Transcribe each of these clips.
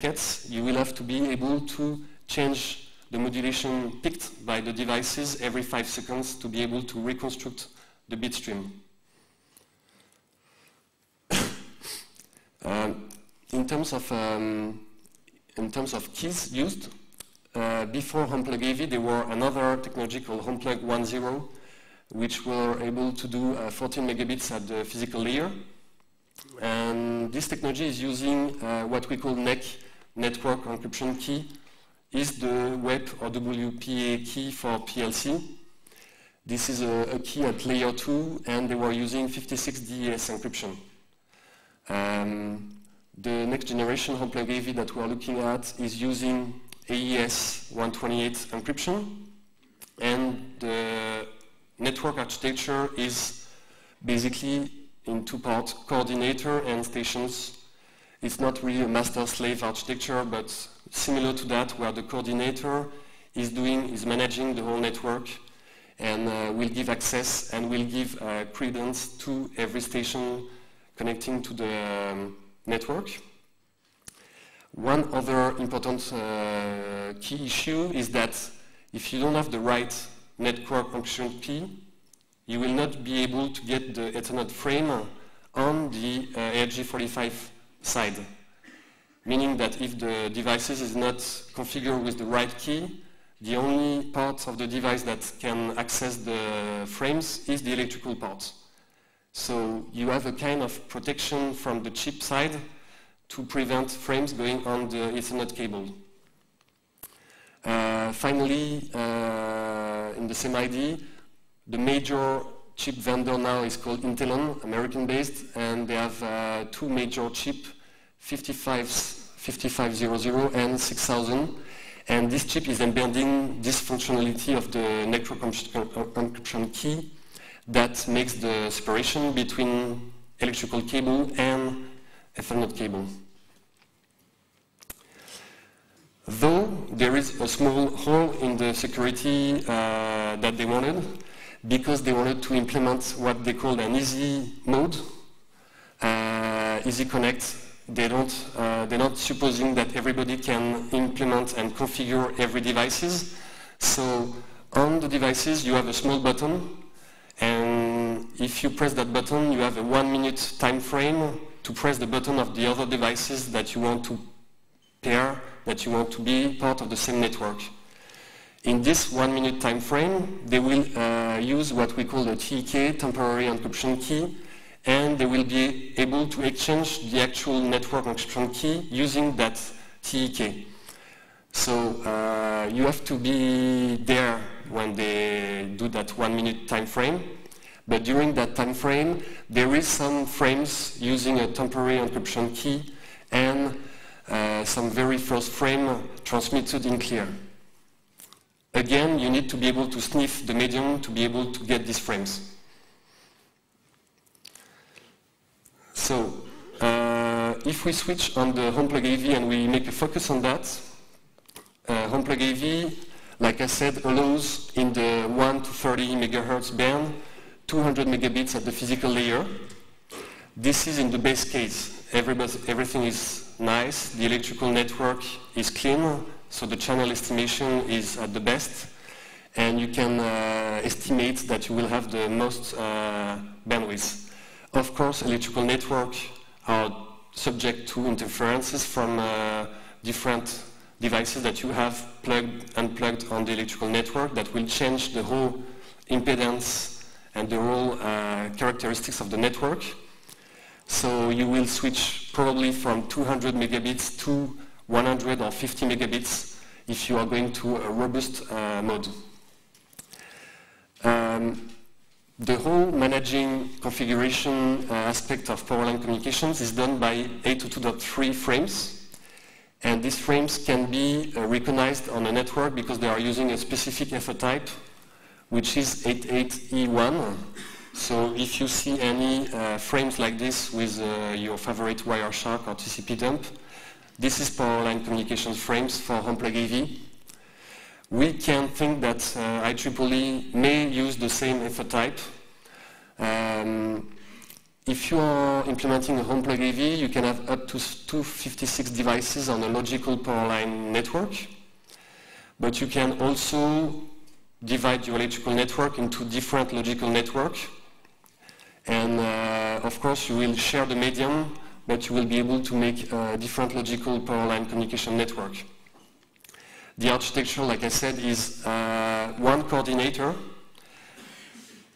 packets, you will have to be able to change the modulation picked by the devices every 5 seconds to be able to reconstruct the bit stream. In terms of keys used, before Homplug AV, there were another technology called Homplug 1.0, which were able to do 14 megabits at the physical layer. And this technology is using what we call NEC, Network Encryption Key, is the WEP or WPA key for PLC. This is a key at layer 2, and they were using 56 DES encryption. The next generation Homplug AV that we are looking at is using AES 128 encryption, and the network architecture is basically in 2 parts, coordinator and stations. It's not really a master-slave architecture, but similar to that, where the coordinator is managing the whole network and will give access and will give credence to every station connecting to the network. One other important key issue is that if you don't have the right network encryption key, you will not be able to get the Ethernet frame on the ARJ45 side. Meaning that if the devices is not configured with the right key, the only part of the device that can access the frames is the electrical part. So you have a kind of protection from the chip side to prevent frames going on the Ethernet cable. Finally, in the same idea, the major chip vendor now is called Intelon, American-based, and they have 2 major chips, 5500 and 6000. And this chip is embedding this functionality of the network encryption key that makes the separation between electrical cable and Ethernet cable. Though there is a small hole in the security that they wanted, because they wanted to implement what they called an easy mode, easy connect. They're not supposing that everybody can implement and configure every devices. So on the devices you have a small button, and if you press that button you have a 1 minute time frame to press the button of the other devices that you want to pair, that you want to be part of the same network. In this 1 minute time frame, they will use what we call the TEK, temporary encryption key, and they will be able to exchange the actual network encryption key using that TEK. So you have to be there when they do that 1 minute time frame, but during that time frame, there is some frames using a temporary encryption key and some very first frame transmitted in clear. Again, you need to be able to sniff the medium to be able to get these frames. So, if we switch on the Homplug AV and we make a focus on that, Homplug AV, like I said, allows in the 1 to 30 megahertz band, 200 megabits at the physical layer. This is in the base case. Everything is nice, the electrical network is clean, so the channel estimation is at the best, and you can estimate that you will have the most bandwidth. Of course, electrical networks are subject to interferences from different devices that you have unplugged on the electrical network that will change the whole impedance and the whole characteristics of the network. So you will switch probably from 200 megabits to 100 or 50 megabits if you are going to a robust mode. The whole managing configuration aspect of powerline communications is done by 802.3 frames, and these frames can be recognized on a network because they are using a specific FO type, which is 88E1. So if you see any frames like this with your favorite Wireshark or TCP dump, this is powerline communications frames for Homplug AV. We can think that IEEE may use the same FO type. if you are implementing a home plug AV, you can have up to 256 devices on a logical power line network. But you can also divide your electrical network into different logical networks. And of course, you will share the medium, but you will be able to make a different logical power line communication network. The architecture, like I said, is one coordinator.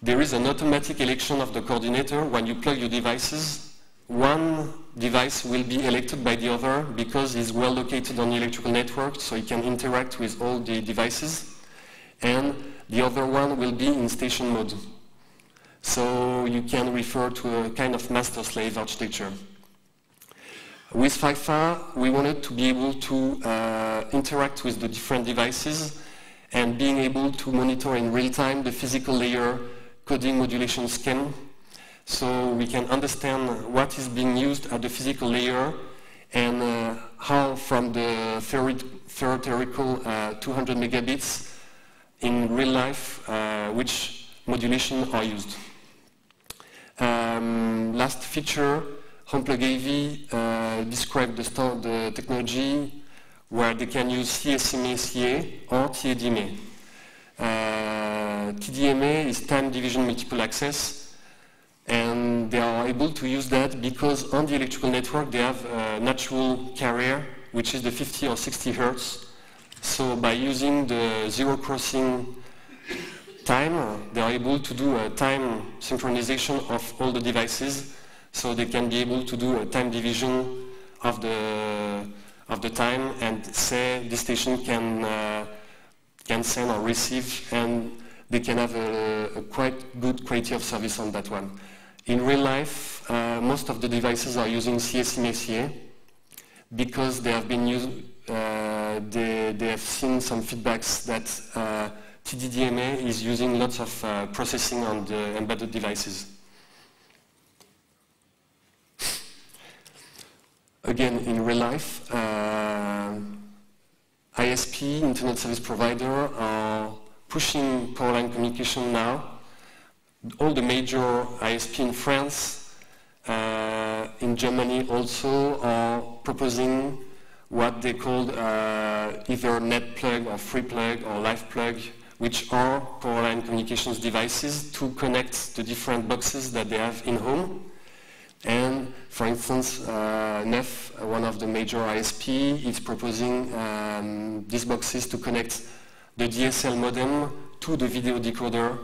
There is an automatic election of the coordinator. When you plug your devices, one device will be elected by the other because it's well located on the electrical network, so it can interact with all the devices. And the other one will be in station mode. So you can refer to a kind of master-slave architecture. With FIFA, we wanted to be able to interact with the different devices and being able to monitor in real time the physical layer coding modulation scheme, so we can understand what is being used at the physical layer and how from the theoretical 200 megabits in real life which modulation are used. Last feature, HomePlug AV described the technology where they can use CSMA-CA or TDMA. TDMA is time division multiple access, and they are able to use that because on the electrical network they have a natural carrier which is the 50 or 60 hertz. So by using the zero crossing time, they are able to do a time synchronization of all the devices, so they can be able to do a time division of the time and say this station can send or receive, and they can have a quite good quality of service on that one. In real life, most of the devices are using CSMA-CA because they have been used, they have seen some feedbacks that TDDMA is using lots of processing on the embedded devices. Again, in real life, ISP, Internet Service Provider, are pushing power line communication now. All the major ISP in France, in Germany also, are proposing what they call either net plug or free plug or live plug, which are power line communications devices to connect the different boxes that they have in home. And for instance, NEF, one of the major ISP, is proposing these boxes to connect the DSL modem to the video decoder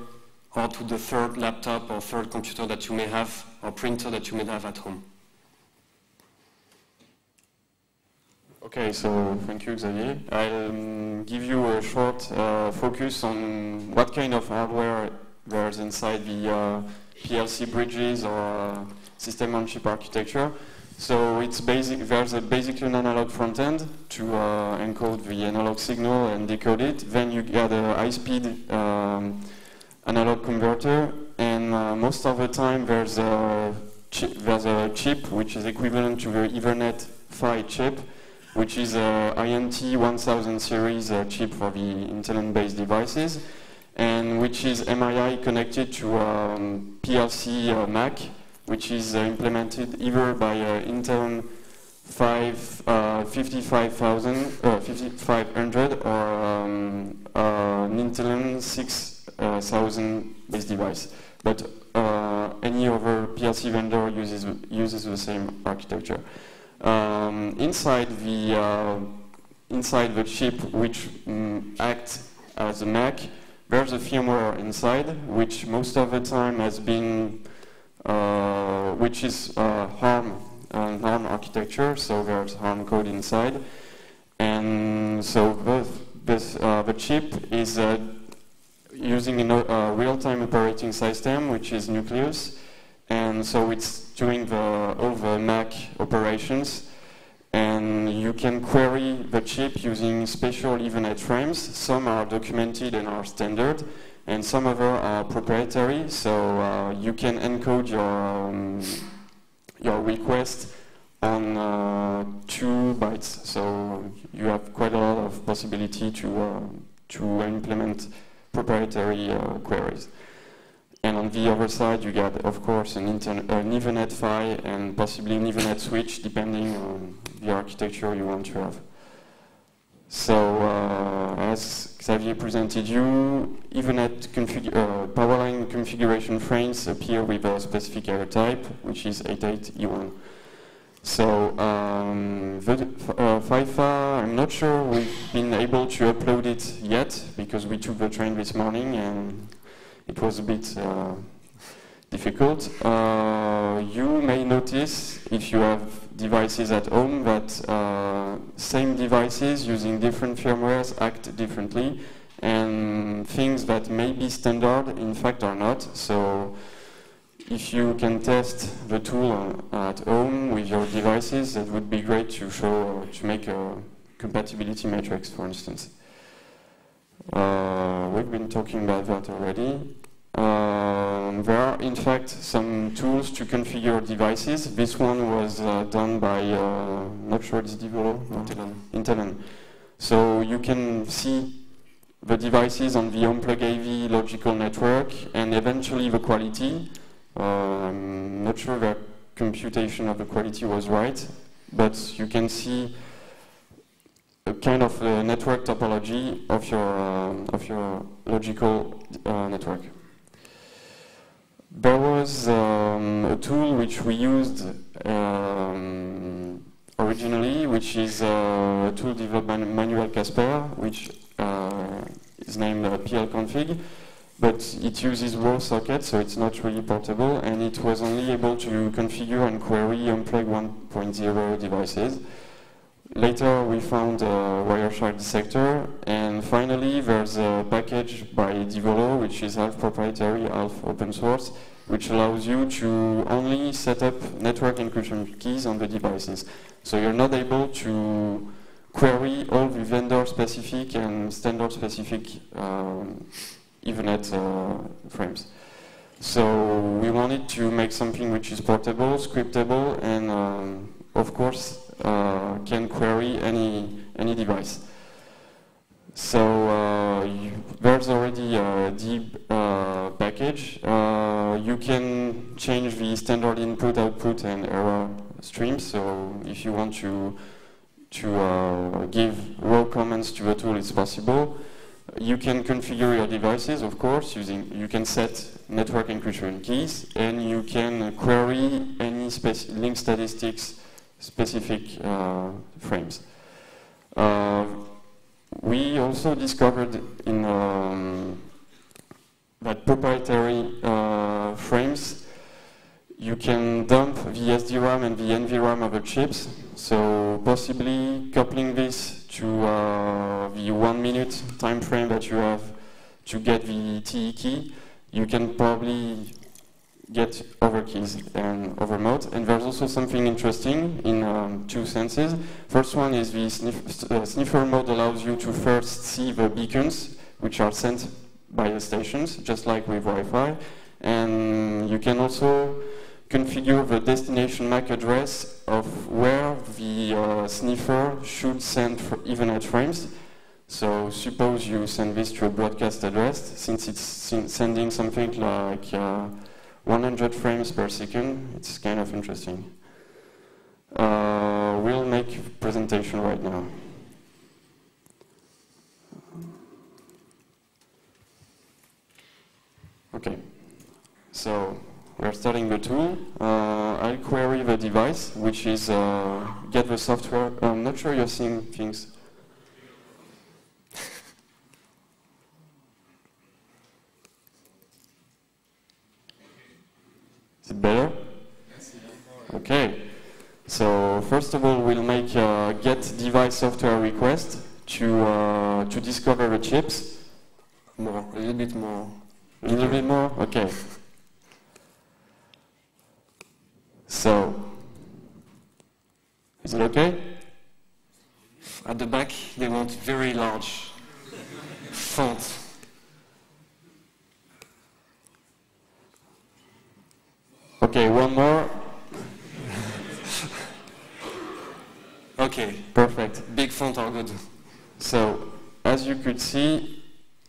or to the third laptop or third computer that you may have or printer that you may have at home. Okay, so thank you, Xavier. I'll give you a short focus on what kind of hardware there's inside the PLC bridges or system-on-chip architecture. So it's there's basically an analog front end to encode the analog signal and decode it. Then you get a high-speed analog converter, and most of the time there's a chip which is equivalent to the Ethernet PHY chip, which is a INT 1000 series chip for the Intel-based devices, and which is MII connected to PLC Mac, which is implemented either by Intel 5500 or an Intel 6000 base device. But any other PLC vendor uses the same architecture. Inside the chip, which acts as a Mac, there's a firmware inside, which most of the time has been which is ARM architecture, so there's ARM code inside, and so the chip is using a real-time operating system, which is Nucleus, and so it's doing all the Mac operations, and you can query the chip using special Ethernet frames. Some are documented and are standard, and some of them are proprietary, so you can encode your request on 2 bytes. So you have quite a lot of possibility to implement proprietary queries. And on the other side, you get, of course, an Ethernet PHY and possibly an Ethernet switch, depending on the architecture you want to have. So, as Xavier presented you, Ethernet powerline configuration frames appear with a specific error type, which is 88E1. So, FIFA, I'm not sure we've been able to upload it yet, because we took the train this morning and it was a bit difficult. You may notice, if you have devices at home, that same devices using different firmwares act differently, and things that may be standard, in fact, are not. So, if you can test the tool at home with your devices, that would be great to show, to make a compatibility matrix, for instance. We've been talking about that already. There are, in fact, some tools to configure devices. This one was done by, not sure it's developed, Intelon. So you can see the devices on the HomePlug AV logical network and eventually the quality. I'm not sure the computation of the quality was right, but you can see a kind of network topology of your logical network. There was a tool which we used originally, which is a tool developed by Manuel Casper, which is named PLConfig, but it uses raw sockets, so it's not really portable, and it was only able to configure and query HomePlug 1.0 devices. Later we found a Wireshark dissector, and finally there's a package by Divolo, which is half proprietary, half open source, which allows you to only set up network encryption keys on the devices. So you're not able to query all the vendor-specific and standard-specific Ethernet frames. So we wanted to make something which is portable, scriptable, and of course can query any device. So there's already a DIB package. You can change the standard input, output, and error streams. So if you want to give raw commands to a tool, it's possible. You can configure your devices, of course, you can set network encryption keys, and you can query any link statistics specific frames. We also discovered in that proprietary frames, you can dump the SDRAM and the NVRAM of the chips, so possibly coupling this to the 1 minute time frame that you have to get the TE key, you can probably get over keys and over mode. And there's also something interesting in two senses. First one is the sniffer mode allows you to first see the beacons which are sent by the stations, just like with Wi-Fi. And you can also configure the destination MAC address of where the sniffer should send Ethernet frames. So suppose you send this to a broadcast address, since it's sending something like 100 frames per second, it's kind of interesting. We'll make a presentation right now. Okay, so we're starting the tool. I'll query the device, which is get the software. I'm not sure you're seeing things. Is it better? Okay. So first of all, we'll make a get device software request to discover the chips. More, a little bit more. A little bit more? Okay. So, is it okay? At the back, they want very large font. Okay, one more. Okay. Perfect. Big font are good. So, as you could see,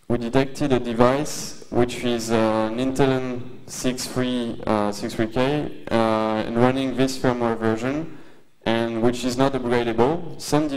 we detected a device which is an Intel 63K and running this firmware version, and which is not upgradable. Some